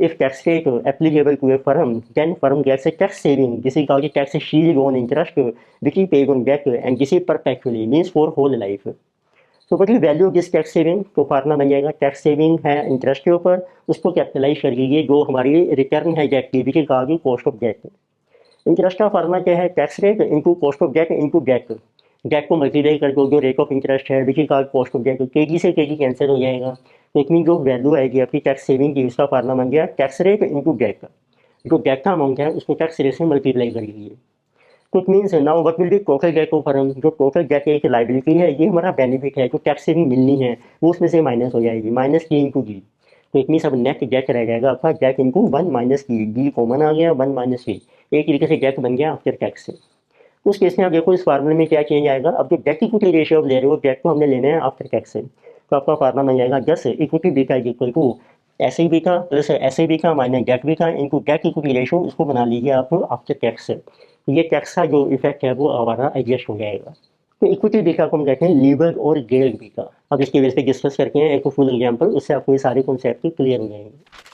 If tax rate applicable to a firm, then firm gets a tax saving. This is called the tax shield on interest, which is paid on debt, and this is perpetually, means for whole life. तो बड़ी value of this tax saving, तो formula बन जाएगा tax saving है interest के ऊपर, उसको capitalise कर लीजिए जो हमारी रिटर्न है डेट की, which is called cost of debt. Interest का फार्मूला क्या है, tax rate into cost of debt into debt. Debt को मल्टीप्लाई कर दो जो रेट ऑफ इंटरेस्ट है which is called cost of debt, KG से केजी कैंसिल हो जाएगा, तो इतनी जो वैल्यू आएगी आपकी टैक्स सेविंग की, उसका फार्मूला बन गया टैक्स रेट इंटू डेट। जो डेट का अमाउंट है उसको टैक्स रेट से मल्टीप्लाई कर लीजिए। तो it means now what will be total date of firm, जो टोटल डेट एक लाइबिलिटी है, ये हमारा बेनिफिट है, जो टैक्स सेविंग मिलनी है वो उसमें से माइनस हो जाएगी, माइनस की इंटू डी। तो इट मीन्स अब नेट डेट रह जाएगा आपका डेट इंटू वन माइनस की, डी कॉमन आ गया, वन माइनस की, एक तरीके से डेट बन गया आफ्टर टैक्स से। उस केस में आप देखो इस फार्मूले में क्या चेंज आएगा, अब जो डेट इक्विटी रेशियो ले रहे हो डेट को हमने लेना है आफ्टर टैक्स से, तो आपका फार्मूला बन जाएगा just equity beta is equal to S I B का प्लस एस आई बी का माइनस डेट बी का इंटू डेट इक्विटी रेशियो, उसको बना लीजिए आप आफ्टर टैक्स से। ये टैक्स का जो इफेक्ट है वो हमारा एडजस्ट हो जाएगा। तो इक्विटी बीटा को हम कहते हैं लीवर और गेयर बीटा। अब इसके वजह से डिस्कस करके हैं एक फुल एग्जाम्पल, उससे आपको ये सारे कॉन्सेप्ट क्लियर हो जाएंगे।